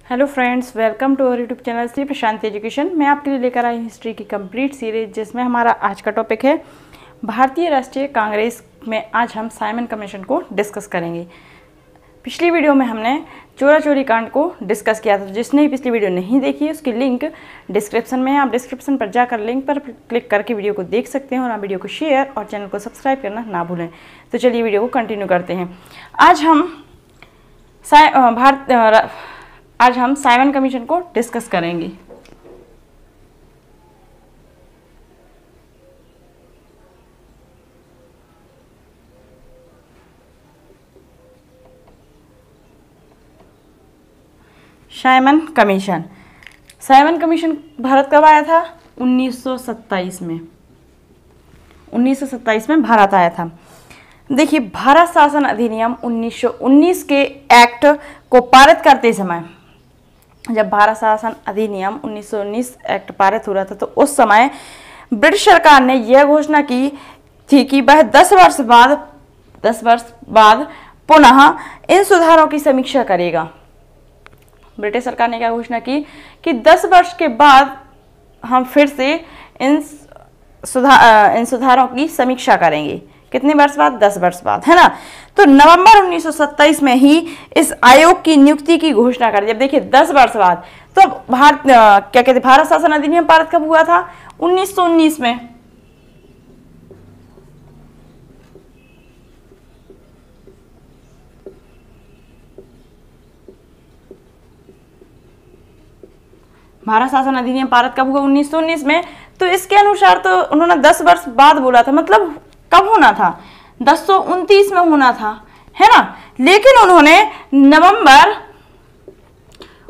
Hello friends, welcome to our YouTube channel Shri Prashanti education. मैं आपके लिए लेकर आई हिस्ट्री की कंप्लीट सीरीज, जिसमें हमारा आज का टॉपिक है भारतीय राष्ट्रीय कांग्रेस में। आज हम साइमन कमीशन को डिस्कस करेंगे। पिछली वीडियो में हमने चोरा चोरी कांड को डिस्कस किया था। जिसने पिछली वीडियो नहीं देखी उसकी लिंक डिस्क्रिप्शन में है। आप डिस्क्रिप्शन पर जाकर लिंक पर क्लिक करके वीडियो को देख सकते हैं और आप वीडियो को शेयर और चैनल को सब्सक्राइब करना ना भूलें। तो चलिए वीडियो को कंटिन्यू करते हैं। आज हम साइमन कमीशन को डिस्कस करेंगे। साइमन कमीशन भारत कब आया था? 1927 में। 1927 में भारत आया था। देखिए, भारत शासन अधिनियम 1919 के एक्ट को पारित करते समय, जब भारत शासन अधिनियम 1919 एक्ट पारित हो रहा था, तो उस समय ब्रिटिश सरकार ने यह घोषणा की थी कि वह 10 वर्ष बाद पुनः इन सुधारों की समीक्षा करेगा। ब्रिटिश सरकार ने क्या घोषणा की कि 10 वर्ष के बाद हम फिर से इन सुधारों की समीक्षा करेंगे। कितने वर्ष बाद? 10 वर्ष बाद, है ना। तो नवंबर 1927 में ही इस आयोग की नियुक्ति की घोषणा कर दी। अब देखिए, 10 वर्ष बाद। तो भारत शासन अधिनियम पारित कब हुआ था? 1919 में। भारत शासन अधिनियम पारित कब हुआ? 1919 में। तो इसके अनुसार तो उन्होंने 10 वर्ष बाद बोला था, मतलब कब होना था? 1029 में होना था, है ना। लेकिन उन्होंने नवंबर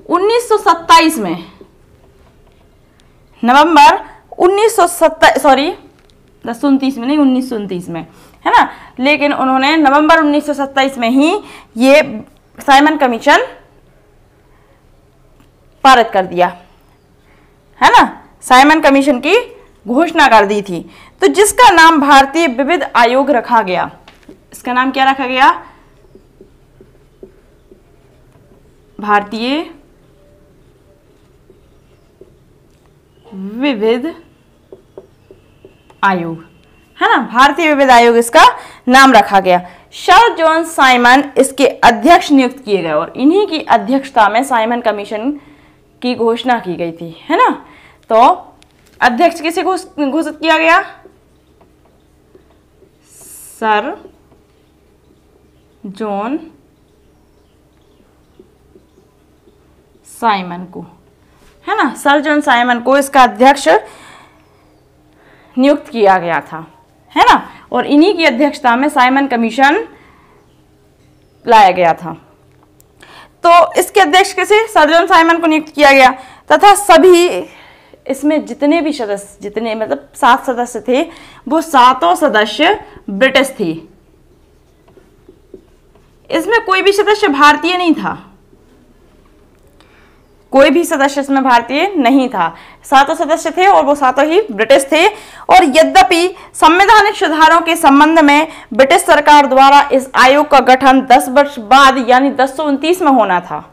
1927 में, 1929 में, है ना। लेकिन उन्होंने नवंबर 1927 में ही ये साइमन कमीशन पारित कर दिया, है ना। साइमन कमीशन की घोषणा कर दी थी। तो जिसका नाम भारतीय विविध आयोग रखा गया। इसका नाम क्या रखा गया? भारतीय विविध आयोग, है ना। भारतीय विविध आयोग इसका नाम रखा गया। सर जॉन साइमन इसके अध्यक्ष नियुक्त किए गए और इन्हीं की अध्यक्षता में साइमन कमीशन की घोषणा की गई थी, है ना। तो अध्यक्ष किसे घोषित किया गया? सर जॉन साइमन को, है ना। सर जॉन साइमन को इसका अध्यक्ष नियुक्त किया गया था, है ना। और इन्हीं की अध्यक्षता में साइमन कमीशन लाया गया था। तो इसके अध्यक्ष किसे? सर जॉन साइमन को नियुक्त किया गया तथा सभी इसमें जितने 7 सदस्य थे, वो 7 सदस्य ब्रिटिश थे। इसमें कोई भी सदस्य भारतीय नहीं था। कोई भी सदस्य इसमें भारतीय नहीं था। 7 सदस्य थे और वो 7 ही ब्रिटिश थे। और यद्यपि संवैधानिक सुधारों के संबंध में ब्रिटिश सरकार द्वारा इस आयोग का गठन 10 वर्ष बाद यानी 1929 में होना था,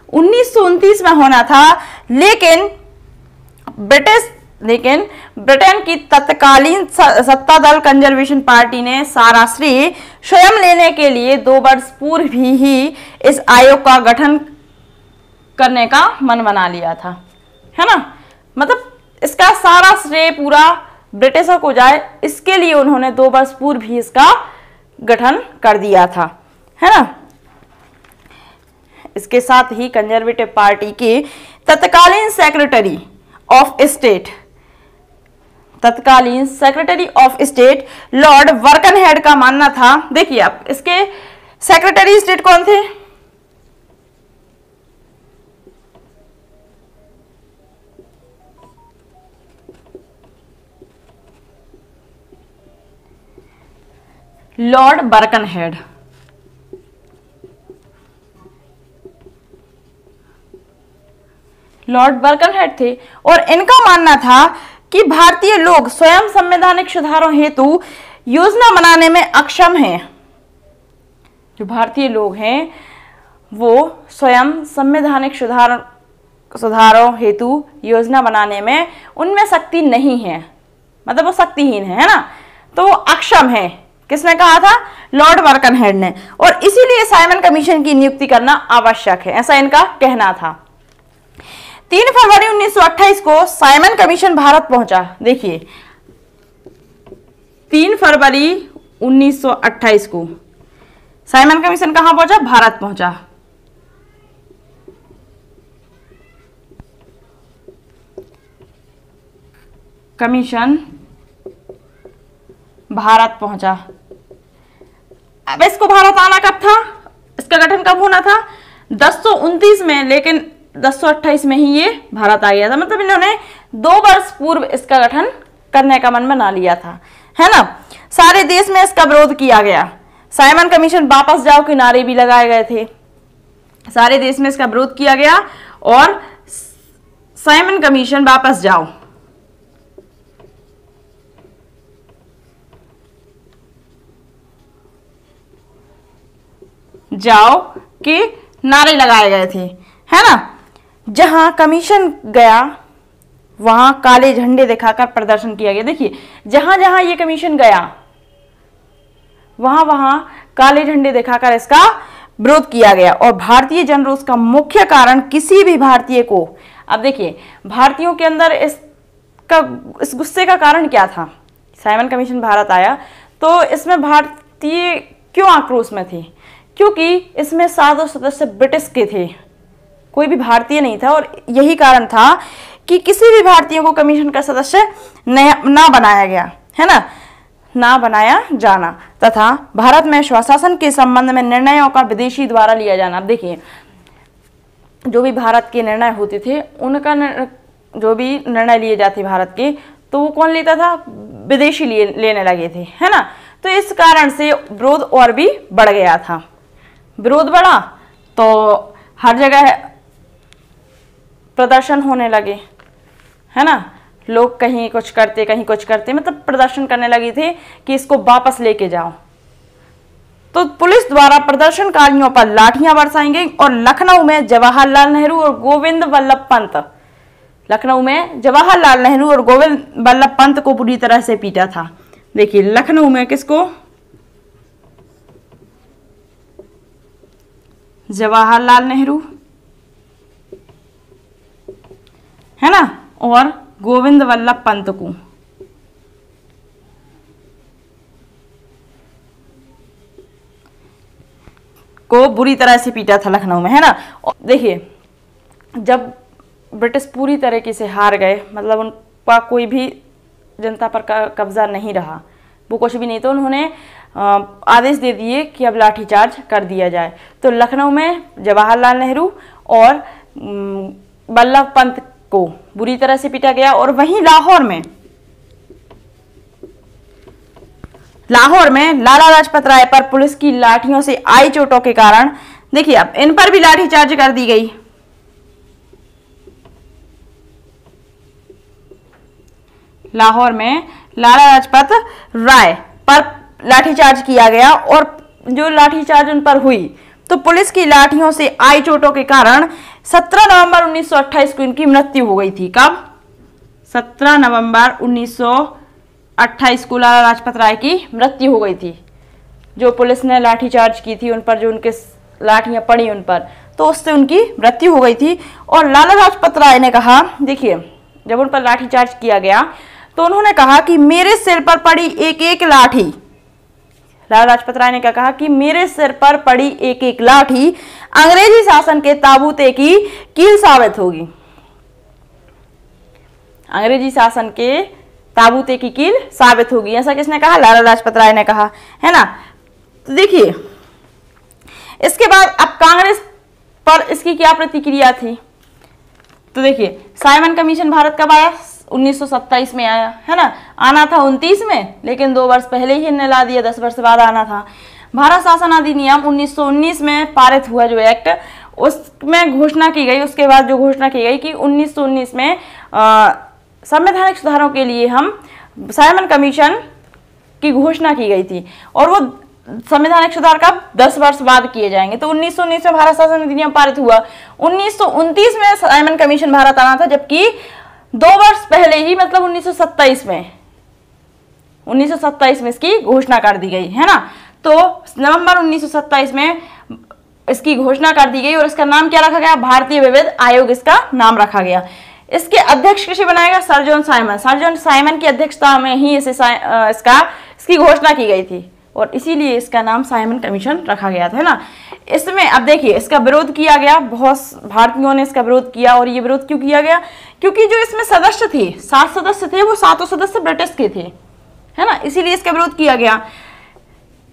1929 में होना था। लेकिन ब्रिटेन की तत्कालीन सत्ता दल कंजर्वेशन पार्टी ने सारा श्रेय स्वयं लेने के लिए 2 वर्ष पूर्व ही इस आयोग का गठन करने का मन बना लिया था, है ना। मतलब इसका सारा श्रेय पूरा ब्रिटिशों को जाए, इसके लिए उन्होंने 2 वर्ष पूर्व ही इसका गठन कर दिया था, है ना। इसके साथ ही कंजर्वेटिव पार्टी के तत्कालीन secretary of state Lord Birkenhead का मानना था। देखिए, आप इसके सेक्रेटरी स्टेट कौन थे? Lord Birkenhead. लॉर्ड बर्कनहेड थे और इनका मानना था कि भारतीय लोग स्वयं संवैधानिक सुधारों हेतु योजना बनाने में अक्षम हैं। जो भारतीय लोग हैं वो स्वयं संवैधानिक सुधारों हेतु योजना बनाने में उनमें शक्ति नहीं है, मतलब वो शक्तिहीन है ना, तो वो अक्षम है। किसने कहा था? लॉर्ड बर्कनहेड ने। और इसीलिए साइमन कमीशन की नियुक्ति करना आवश्यक है, ऐसा इनका कहना था। 3 फरवरी 1928 को साइमन कमीशन भारत पहुंचा। देखिए 3 फरवरी 1928 को साइमन कमीशन कहां पहुंचा? भारत पहुंचा। कमीशन भारत पहुंचा। अब इसको भारत आना कब था? इसका गठन कब होना था? 1029 में, लेकिन 1028 में ही ये भारत आ गया था। मतलब इन्होंने 2 वर्ष पूर्व इसका गठन करने का मन बना लिया था, है ना। सारे देश में इसका विरोध किया गया। साइमन कमीशन वापस जाओ के नारे भी लगाए गए थे। सारे देश में इसका विरोध किया गया और साइमन कमीशन वापस जाओ जाओ के नारे लगाए गए थे, है ना। जहां कमीशन गया वहां काले झंडे दिखाकर प्रदर्शन किया गया। देखिए जहां जहां ये कमीशन गया वहां वहां काले झंडे दिखाकर इसका विरोध किया गया। और भारतीय जनरोष का मुख्य कारण किसी भी भारतीय को, अब देखिए भारतीयों के अंदर इस गुस्से का कारण क्या था? साइमन कमीशन भारत आया तो इसमें भारतीय क्यों आक्रोश में थे? क्योंकि इसमें 7 सदस्य ब्रिटिश के थे, कोई भी भारतीय नहीं था। और यही कारण था कि किसी भी भारतीय को कमीशन का सदस्य ना बनाया गया, है ना बनाया जाना, तथा भारत में स्वशासन के संबंध में निर्णयों का विदेशी द्वारा लिया जाना। अब देखिए जो भी भारत के निर्णय होते थे, उनका जो भी निर्णय लिए जाते भारत के, तो वो कौन लेता था? विदेशी लेने लगे थे, है ना। तो इस कारण से विरोध और भी बढ़ गया था। विरोध बढ़ा तो हर जगह प्रदर्शन होने लगे, है ना। लोग कहीं कुछ करते कहीं कुछ करते, मतलब प्रदर्शन करने लगे थे कि इसको वापस लेके जाओ। तो पुलिस द्वारा प्रदर्शनकारियों पर लाठियां बरसाई गई और लखनऊ में जवाहरलाल नेहरू और गोविंद वल्लभ पंत, लखनऊ में जवाहरलाल नेहरू और गोविंद वल्लभ पंत को बुरी तरह से पीटा था। देखिए लखनऊ में किसको? जवाहरलाल नेहरू, है ना, और गोविंद वल्लभ पंत को बुरी तरह से पीटा था लखनऊ में, है ना। देखिए जब ब्रिटिश पूरी तरीके से हार गए, मतलब उनका कोई भी जनता पर कब्जा नहीं रहा, वो कुछ भी नहीं, तो उन्होंने आदेश दे दिए कि अब लाठीचार्ज कर दिया जाए। तो लखनऊ में जवाहरलाल नेहरू और वल्लभ पंत को बुरी तरह से पीटा गया। और वहीं लाहौर में लाला लाजपत राय पर पुलिस की लाठियों से आई चोटों के कारण, देखिए अब इन पर भी लाठीचार्ज कर दी गई। लाहौर में लाला लाजपत राय पर लाठीचार्ज किया गया और जो लाठीचार्ज उन पर हुई, तो पुलिस की लाठियों से आई चोटों के कारण 17 नवंबर 1928 को इनकी मृत्यु हो गई थी। कब? 17 नवंबर 1928 को लाला लाजपत राय की मृत्यु हो गई थी। जो पुलिस ने लाठीचार्ज की थी उन पर, जो उनके लाठियां पड़ी उन पर, तो उससे उनकी मृत्यु हो गई थी। और लाला लाजपत राय ने कहा, देखिए जब उन पर लाठीचार्ज किया गया तो उन्होंने कहा कि मेरे सिर पर पड़ी एक एक लाठी, लाला लाजपत राय ने क्या कहा कि मेरे सिर पर पड़ी एक एक लाठी अंग्रेजी शासन के ताबूते की कील साबित होगी। अंग्रेजी शासन के ताबूते की कील साबित होगी, ऐसा किसने कहा? लाला लाजपत राय ने कहा, है ना। तो देखिए इसके बाद अब कांग्रेस पर इसकी क्या प्रतिक्रिया थी? तो देखिए साइमन कमीशन भारत कब आया? 1927 में आया, है ना। आना था 29 में, लेकिन 2 वर्ष पहले ही इन्हें ला दिया, 10 वर्ष बाद आना था। भारत शासन अधिनियम 1919 में पारित हुआ जो एक्ट, उसमें घोषणा की गई, उसके बाद जो घोषणा की गई कि 1919 में संवैधानिक सुधारों के लिए हम साइमन कमीशन की घोषणा की गई थी। और वो संवैधानिक सुधार कब 10 वर्ष बाद किए जाएंगे। तो 1919 में भारत शासन अधिनियम पारित हुआ, 1929 में साइमन कमीशन भारत आना था, जबकि 2 वर्ष पहले ही मतलब 1927 में इसकी घोषणा कर दी गई है ना। तो नवंबर 1927 में इसकी घोषणा कर दी गई और इसका नाम क्या रखा गया, भारतीय विविध आयोग इसका नाम रखा गया। इसके अध्यक्ष किसे बनाएगा, sir John Simon. Sir John Simon की अध्यक्षता में ही इसकी घोषणा की गई थी और इसीलिए इसका नाम साइमन कमीशन रखा गया था, है ना। इसमें अब देखिए इसका विरोध किया गया, बहुत भारतीयों ने इसका विरोध किया। और ये विरोध क्यों किया गया, क्योंकि जो इसमें सदस्य थे, 7 सदस्य थे, वो 7 सदस्य ब्रिटिश के थे, है ना, इसीलिए इसका विरोध किया गया।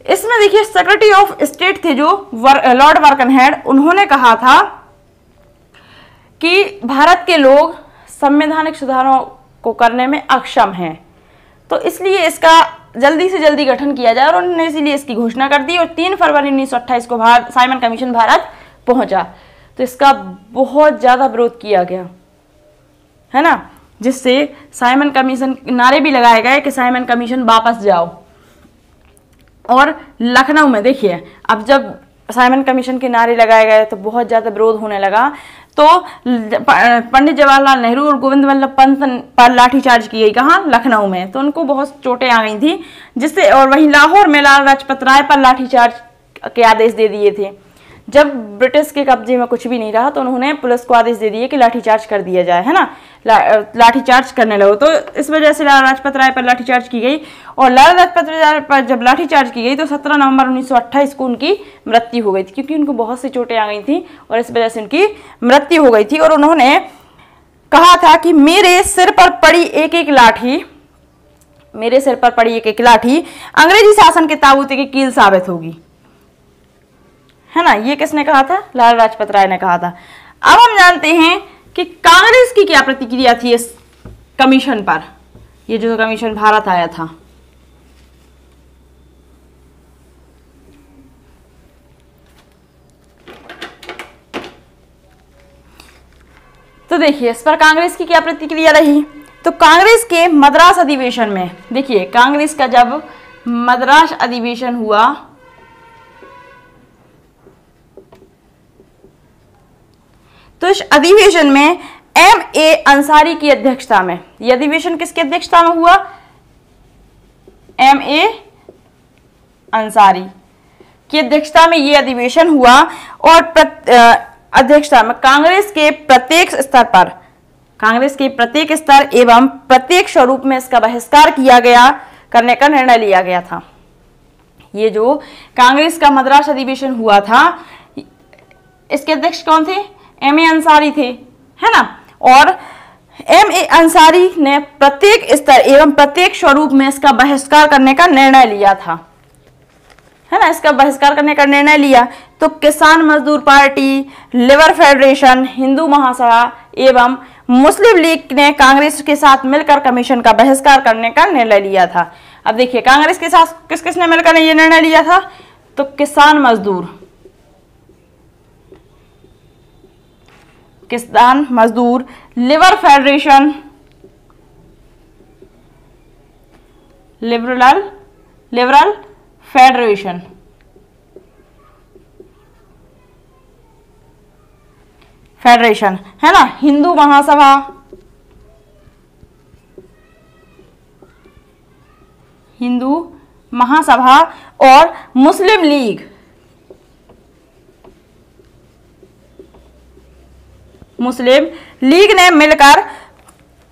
इसमें देखिए सेक्रेटरी ऑफ स्टेट थे जो लॉर्ड बर्कनहेड, उन्होंने कहा था कि भारत के लोग संवैधानिक सुधारों को करने में अक्षम हैं, तो इसलिए इसका जल्दी से जल्दी गठन किया जाए, और उन्होंने इसीलिए इसकी घोषणा कर दी। और 3 फरवरी 1928 को साइमन कमीशन भारत पहुंचा। तो इसका बहुत ज्यादा विरोध किया गया, है ना, जिससे साइमन कमीशन नारे भी लगाए गए कि साइमन कमीशन वापस जाओ। और लखनऊ में देखिए अब जब साइमन कमीशन के नारे लगाए गए तो बहुत ज़्यादा विरोध होने लगा। तो पंडित जवाहरलाल नेहरू और गोविंद वल्लभ पंत पर लाठीचार्ज की गई, कहाँ, लखनऊ में। तो उनको बहुत चोटें आ गई थी, जिससे, और वहीं लाहौर में लाला लाजपत राय पर लाठीचार्ज के आदेश दे दिए थे। जब ब्रिटिश के कब्जे में कुछ भी नहीं रहा तो उन्होंने पुलिस को आदेश दे दिए कि लाठीचार्ज कर दिया जाए, है ना, लाठीचार्ज करने लगो। तो इस वजह से लाला लाजपत राय पर लाठीचार्ज की गई। और लाला लाजपत राय पर जब लाठीचार्ज की गई तो 17 नवंबर 1928 को उनकी मृत्यु हो गई थी, क्योंकि उनको बहुत सी चोटें आ गई थी और इस वजह से उनकी मृत्यु हो गई थी। और उन्होंने कहा था कि मेरे सिर पर पड़ी एक एक लाठी अंग्रेजी शासन के ताबूते की कील साबित होगी, है ना। ये किसने कहा था, लाला लाजपत राय ने कहा था। अब हम जानते हैं कि कांग्रेस की क्या प्रतिक्रिया थी इस कमीशन पर, ये जो कमीशन भारत आया था। तो देखिए इस पर कांग्रेस की क्या प्रतिक्रिया रही। तो कांग्रेस के मद्रास अधिवेशन में, देखिए कांग्रेस का जब मद्रास अधिवेशन हुआ तो इस अधिवेशन में M.A. अंसारी की अध्यक्षता में, यह अधिवेशन किसकी अध्यक्षता में हुआ, M.A. अंसारी की अध्यक्षता में यह अधिवेशन हुआ। और अध्यक्षता में कांग्रेस के प्रत्येक स्तर एवं प्रत्येक स्वरूप में इसका बहिष्कार करने का निर्णय लिया गया था। ये जो कांग्रेस का मद्रास अधिवेशन हुआ था, इसके अध्यक्ष कौन थे, M.A. अंसारी थे, है ना। और M.A. अंसारी ने प्रत्येक स्तर एवं प्रत्येक स्वरूप में इसका बहिष्कार करने का निर्णय लिया था, है ना, इसका बहिष्कार करने का निर्णय लिया। तो किसान मजदूर party, labour federation, Hindu Mahasabha एवं मुस्लिम लीग ने कांग्रेस के साथ मिलकर कमीशन का बहिष्कार करने का निर्णय लिया था। अब देखिए कांग्रेस के साथ किसने मिलकर ये निर्णय लिया था, तो किसान मजदूर, लेबर फेडरेशन, लिबरल फेडरेशन, है ना, हिंदू महासभा और मुस्लिम लीग ने मिलकर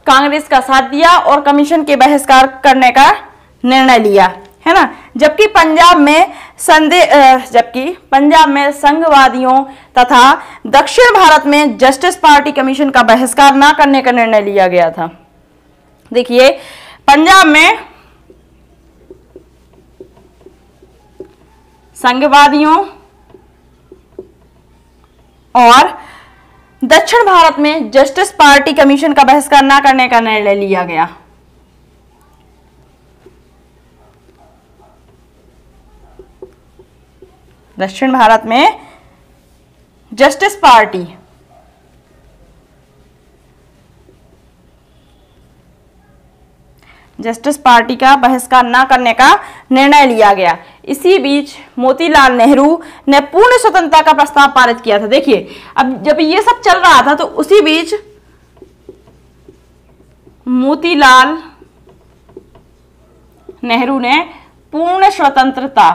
कांग्रेस का साथ दिया और कमीशन के बहिष्कार करने का निर्णय लिया, है ना। जबकि पंजाब में संघवादियों तथा दक्षिण भारत में जस्टिस पार्टी कमीशन का बहिष्कार न करने का निर्णय लिया गया था। देखिए पंजाब में संघवादियों और दक्षिण भारत में जस्टिस पार्टी कमीशन का बहिष्कार न करने का निर्णय लिया गया। दक्षिण भारत में जस्टिस पार्टी जस्टिस पार्टी का बहिष्कार न करने का निर्णय लिया गया। इसी बीच मोतीलाल नेहरू ने पूर्ण स्वतंत्रता का प्रस्ताव पारित किया था। देखिए, अब जब ये सब चल रहा था तो उसी बीच मोतीलाल नेहरू ने पूर्ण स्वतंत्रता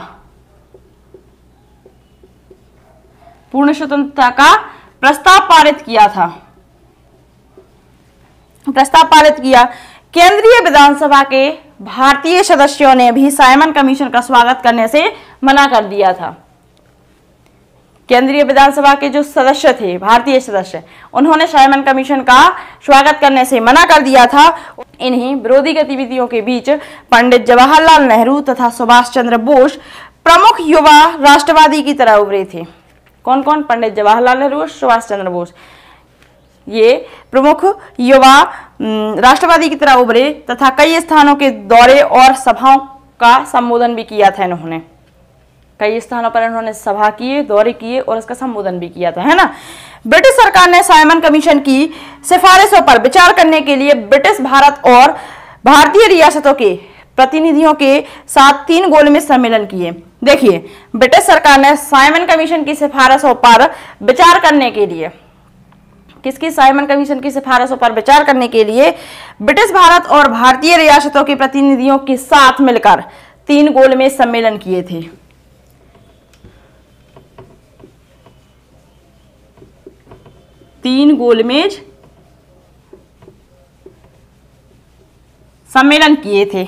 का प्रस्ताव पारित किया था। केंद्रीय विधानसभा के भारतीय सदस्यों ने भी साइमन कमीशन का स्वागत करने से मना कर दिया था। केंद्रीय विधानसभा के जो सदस्य थे, भारतीय सदस्य, उन्होंने साइमन कमीशन का स्वागत करने से मना कर दिया था। इन्हीं विरोधी गतिविधियों के बीच पंडित जवाहरलाल नेहरू तथा सुभाष चंद्र बोस प्रमुख युवा राष्ट्रवादी की तरह उभरे थे। कौन कौन? पंडित जवाहरलाल नेहरू और सुभाष चंद्र बोस, ये प्रमुख युवा राष्ट्रवादी की तरह उभरे तथा कई स्थानों के दौरे और सभाओं का संबोधन भी किया था। इन्होंने कई स्थानों पर इन्होंने सभा किए, दौरे किए और इसका संबोधन भी किया था, है ना। ब्रिटिश सरकार ने साइमन कमीशन की सिफारिशों पर विचार करने के लिए ब्रिटिश भारत और भारतीय रियासतों के प्रतिनिधियों के साथ 3 गोलमेज सम्मेलन किए। देखिए, ब्रिटिश सरकार ने साइमन कमीशन की सिफारिशों पर विचार करने के लिए, किसकी? साइमन कमीशन की सिफारिशों पर विचार करने के लिए ब्रिटिश भारत और भारतीय रियासतों के प्रतिनिधियों के साथ मिलकर 3 गोलमेज सम्मेलन किए थे। तीन गोलमेज सम्मेलन किए थे।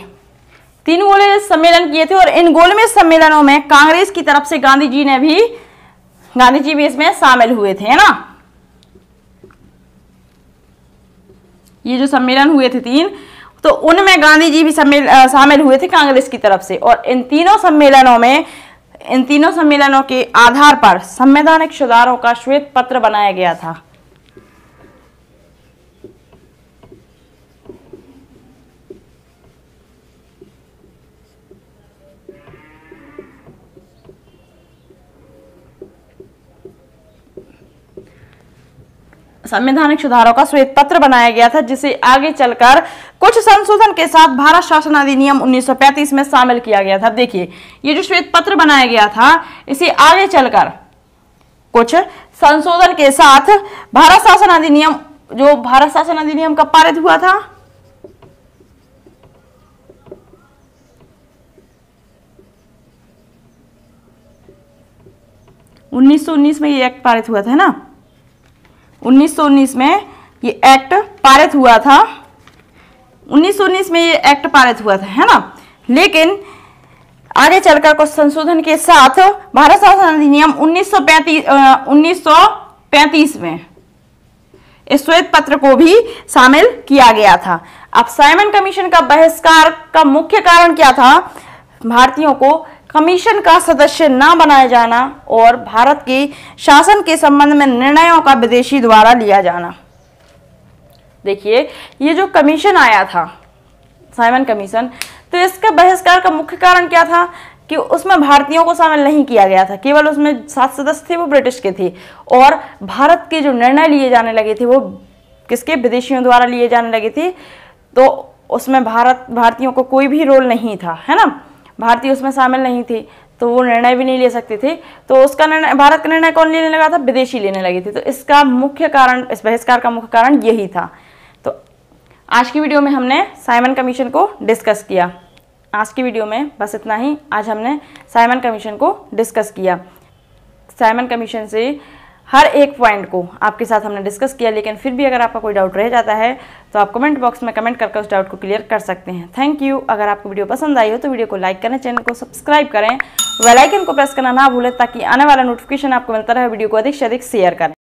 3 गोलमेज सम्मेलन किए थे और इन गोलमेज सम्मेलनों में कांग्रेस की तरफ से गांधी जी भी इसमें शामिल हुए थे, है ना। ये जो सम्मेलन हुए थे 3, तो उनमें गांधी जी भी शामिल हुए थे कांग्रेस की तरफ से। और इन तीनों सम्मेलनों के आधार पर संवैधानिक सुधारों का श्वेत पत्र बनाया गया था। संवैधानिक सुधारों का श्वेत पत्र बनाया गया था, जिसे आगे चलकर कुछ संशोधन के साथ भारत शासन अधिनियम 1935 में शामिल किया गया था। देखिए, ये जो श्वेत पत्र बनाया गया था, इसे आगे चलकर कुछ संशोधन के साथ भारत शासन अधिनियम कब पारित हुआ था? 1919 में ये एक्ट पारित हुआ था, है ना। 1919 में ये एक्ट पारित हुआ था। 1919 में ये एक्ट पारित हुआ था, है ना। लेकिन आगे चलकर कुछ संशोधन के साथ भारत शासन अधिनियम 1935 में इस श्वेत पत्र को भी शामिल किया गया था। अब साइमन कमीशन का बहिष्कार का मुख्य कारण क्या था? भारतीयों को कमीशन का सदस्य न बनाया जाना और भारत के शासन के संबंध में निर्णयों का विदेशी द्वारा लिया जाना। देखिए, ये जो कमीशन आया था, साइमन कमीशन, तो इसका बहिष्कार का मुख्य कारण क्या था कि उसमें भारतीयों को शामिल नहीं किया गया था। केवल उसमें 7 सदस्य थे, वो ब्रिटिश के थे। और भारत के जो निर्णय लिए जाने लगे थे वो किसके? विदेशियों द्वारा लिए जाने लगे थे। तो उसमें भारतीयों को कोई भी रोल नहीं था, है ना। भारतीय उसमें शामिल नहीं थे, तो वो निर्णय भी नहीं ले सकते थे। तो उसका निर्णय, भारत का निर्णय कौन लेने लगा था? विदेशी लेने लगे थे। तो इसका मुख्य कारण, इस बहिष्कार का मुख्य कारण यही था। तो आज की वीडियो में हमने साइमन कमीशन को डिस्कस किया। आज की वीडियो में बस इतना ही। आज हमने साइमन कमीशन को डिस्कस किया। साइमन कमीशन से हर एक पॉइंट को आपके साथ हमने डिस्कस किया। लेकिन फिर भी अगर आपका कोई डाउट रह जाता है तो आप कमेंट बॉक्स में कमेंट करके उस डाउट को क्लियर कर सकते हैं। Thank you. अगर आपको वीडियो पसंद आई हो तो वीडियो को लाइक करें, चैनल को सब्सक्राइब करें, बेल आइकन को प्रेस करना ना भूलें ताकि आने वाला नोटिफिकेशन आपको मिलता रहे। वीडियो को अधिक से अधिक शेयर करें।